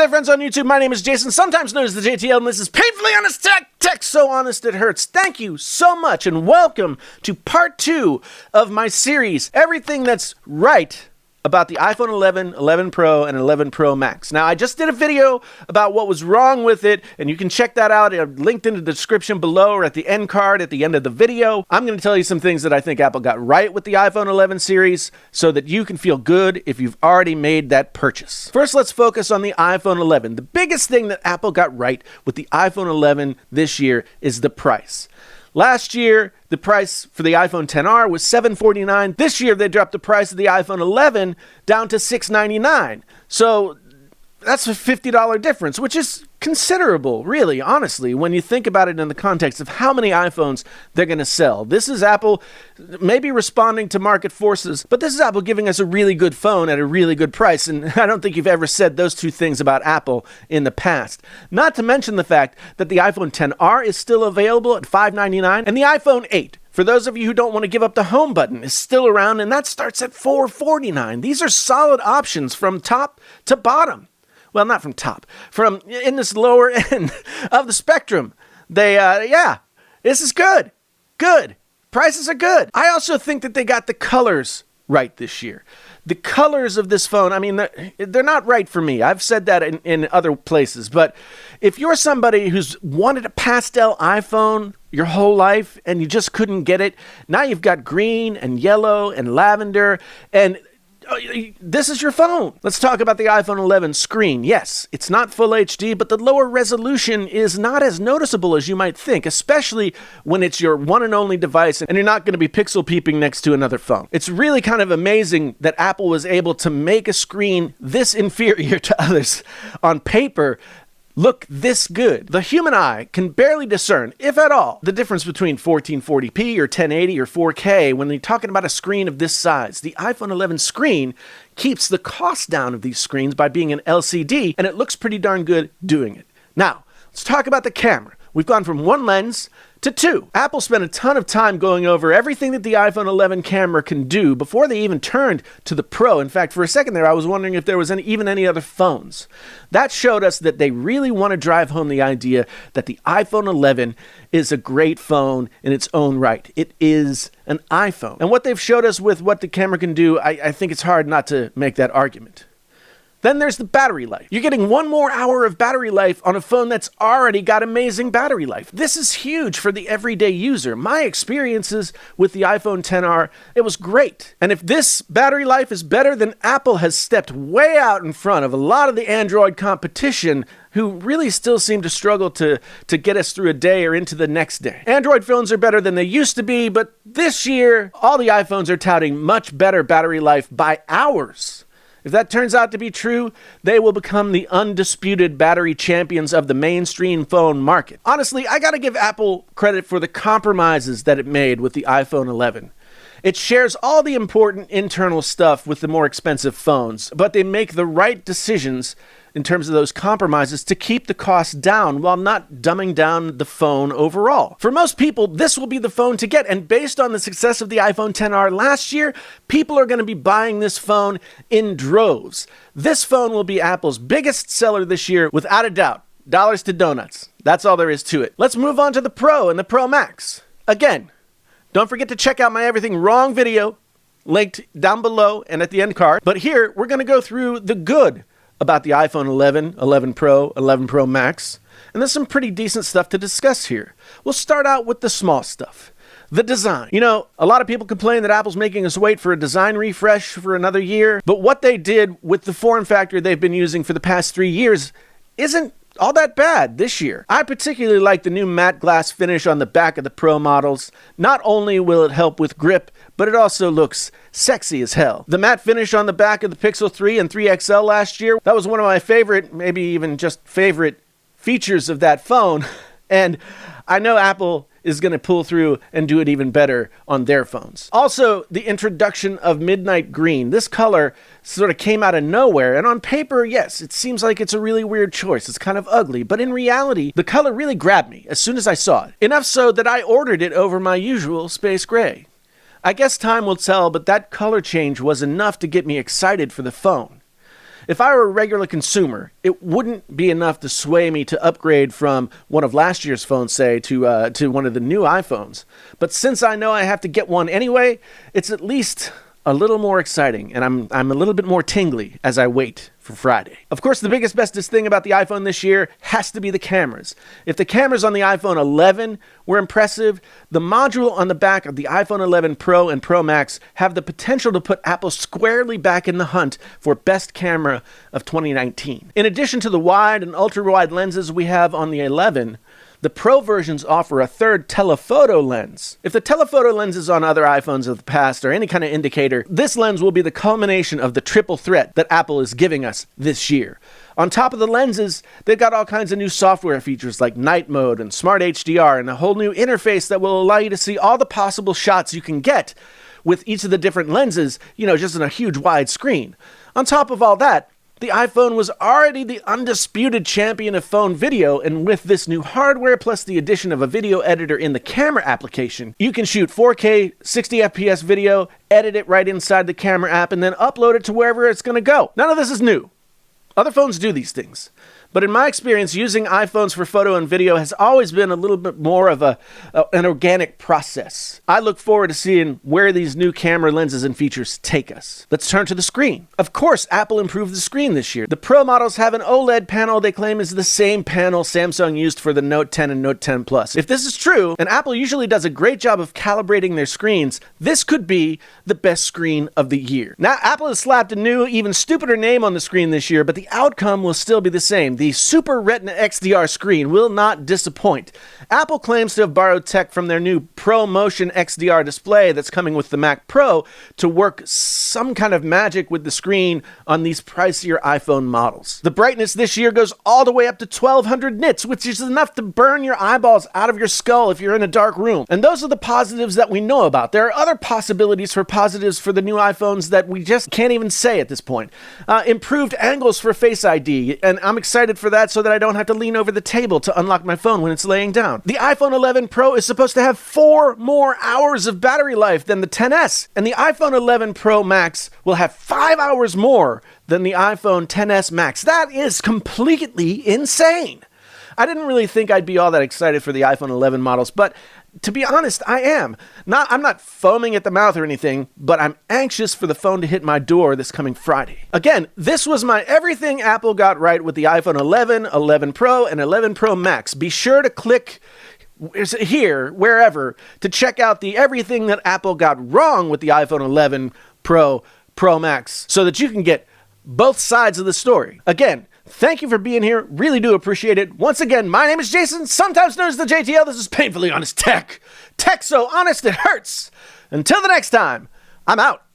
there, friends on YouTube. My name is Jason, sometimes known as the JTL, and this is Painfully Honest Tech. Tech so honest it hurts. Thank you so much, and welcome to part 2 of my series, Everything That's Right about the iPhone 11, 11 Pro, and 11 Pro Max. Now, I just did a video about what was wrong with it, and you can check that out. It's linked in the description below or at the end card at the end of the video. I'm going to tell you some things that I think Apple got right with the iPhone 11 series so that you can feel good if you've already made that purchase. First, let's focus on the iPhone 11. The biggest thing that Apple got right with the iPhone 11 this year is the price. Last year, the price for the iPhone XR was $749. This year, they dropped the price of the iPhone 11 down to $699. So that's a $50 difference, which is considerable, really, honestly, when you think about it in the context of how many iPhones they're going to sell. This is Apple maybe responding to market forces, but this is Apple giving us a really good phone at a really good price, and I don't think you've ever said those two things about Apple in the past. Not to mention the fact that the iPhone XR is still available at $599, and the iPhone 8, for those of you who don't want to give up the home button, is still around, and that starts at $449. These are solid options from top to bottom. Well, not from top, from in this lower end of the spectrum. This is good. Good. Prices are good. I also think that they got the colors right this year. The colors of this phone, I mean, they're not right for me. I've said that in other places. But if you're somebody who's wanted a pastel iPhone your whole life and you just couldn't get it, now you've got green and yellow and lavender and this is your phone. Let's talk about the iPhone 11 screen. Yes, it's not full HD, but the lower resolution is not as noticeable as you might think, especially when it's your one and only device and you're not going to be pixel peeping next to another phone. It's really kind of amazing that Apple was able to make a screen this inferior to others on paper look this good. The human eye can barely discern, if at all, the difference between 1440p or 1080 or 4K when you're talking about a screen of this size. The iPhone 11 screen keeps the cost down of these screens by being an LCD, and it looks pretty darn good doing it. Now, let's talk about the camera. We've gone from one lens to two. Apple spent a ton of time going over everything that the iPhone 11 camera can do before they even turned to the Pro. In fact, for a second there, I was wondering if there was even any other phones. That showed us that they really want to drive home the idea that the iPhone 11 is a great phone in its own right. It is an iPhone. And what they've showed us with what the camera can do, I think it's hard not to make that argument. Then there's the battery life. You're getting 1 more hour of battery life on a phone that's already got amazing battery life. This is huge for the everyday user. My experiences with the iPhone XR, it was great. And if this battery life is better, then Apple has stepped way out in front of a lot of the Android competition who really still seem to struggle to get us through a day or into the next day. Android phones are better than they used to be, but this year, all the iPhones are touting much better battery life by hours. If that turns out to be true, they will become the undisputed battery champions of the mainstream phone market. Honestly, I gotta give Apple credit for the compromises that it made with the iPhone 11. It shares all the important internal stuff with the more expensive phones, but they make the right decisions in terms of those compromises to keep the cost down while not dumbing down the phone overall. For most people, this will be the phone to get, and based on the success of the iPhone XR last year, people are going to be buying this phone in droves. This phone will be Apple's biggest seller this year, without a doubt. Dollars to donuts. That's all there is to it. Let's move on to the Pro and the Pro Max. Again, don't forget to check out my Everything Wrong video, linked down below and at the end card. But here, we're going to go through the good about the iPhone 11, 11 Pro, 11 Pro Max. And there's some pretty decent stuff to discuss here. We'll start out with the small stuff. The design. You know, a lot of people complain that Apple's making us wait for a design refresh for another year. But what they did with the form factor they've been using for the past 3 years isn't all that bad this year. I particularly like the new matte glass finish on the back of the Pro models. Not only will it help with grip, but it also looks sexy as hell. The matte finish on the back of the Pixel 3 and 3 XL last year, that was one of my favorite, maybe even just favorite features of that phone. And I know Apple is going to pull through and do it even better on their phones. Also, the introduction of Midnight Green. This color sort of came out of nowhere, and on paper, yes, it seems like it's a really weird choice. It's kind of ugly, but in reality, the color really grabbed me as soon as I saw it. Enough so that I ordered it over my usual space gray. I guess time will tell, but that color change was enough to get me excited for the phone. If I were a regular consumer, it wouldn't be enough to sway me to upgrade from one of last year's phones, say, to one of the new iPhones. But since I know I have to get one anyway, it's at least a little more exciting, and I'm a little bit more tingly as I wait for Friday. Of course, the biggest, bestest thing about the iPhone this year has to be the cameras. If the cameras on the iPhone 11 were impressive, the module on the back of the iPhone 11 Pro and Pro Max have the potential to put Apple squarely back in the hunt for best camera of 2019. In addition to the wide and ultra-wide lenses we have on the 11, the Pro versions offer a third telephoto lens. If the telephoto lenses on other iPhones of the past are any kind of indicator, this lens will be the culmination of the triple threat that Apple is giving us this year. On top of the lenses, they've got all kinds of new software features like night mode and smart HDR and a whole new interface that will allow you to see all the possible shots you can get with each of the different lenses, just in a huge wide screen. On top of all that, the iPhone was already the undisputed champion of phone video, and with this new hardware plus the addition of a video editor in the camera application, you can shoot 4K 60 FPS video, edit it right inside the camera app, and then upload it to wherever it's going to go. None of this is new. Other phones do these things. But in my experience, using iPhones for photo and video has always been a little bit more of an organic process. I look forward to seeing where these new camera lenses and features take us. Let's turn to the screen. Of course, Apple improved the screen this year. The Pro models have an OLED panel they claim is the same panel Samsung used for the Note 10 and Note 10 Plus. If this is true, and Apple usually does a great job of calibrating their screens, this could be the best screen of the year. Now, Apple has slapped a new, even stupider name on the screen this year, but the outcome will still be the same. The Super Retina XDR screen will not disappoint. Apple claims to have borrowed tech from their new Pro Motion XDR display that's coming with the Mac Pro to work some kind of magic with the screen on these pricier iPhone models. The brightness this year goes all the way up to 1200 nits, which is enough to burn your eyeballs out of your skull if you're in a dark room. And those are the positives that we know about. There are other possibilities for positives for the new iPhones that we just can't even say at this point. Improved angles for Face ID, and I'm excited for that so that I don't have to lean over the table to unlock my phone when it's laying down. The iPhone 11 Pro is supposed to have 4 more hours of battery life than the XS, and the iPhone 11 Pro Max will have 5 hours more than the iPhone XS Max. That is completely insane. I didn't really think I'd be all that excited for the iPhone 11 models, but to be honest, I am. I'm not foaming at the mouth or anything, but I'm anxious for the phone to hit my door this coming Friday. Again, this was my everything Apple got right with the iPhone 11, 11 Pro, and 11 Pro Max. Be sure to click here, wherever, to check out the everything that Apple got wrong with the iPhone 11 Pro, Pro Max, so that you can get both sides of the story. Again, thank you for being here. Really do appreciate it. Once again, my name is Jason, sometimes known as the JTL. This is Painfully Honest Tech. Tech so honest it hurts. Until the next time, I'm out.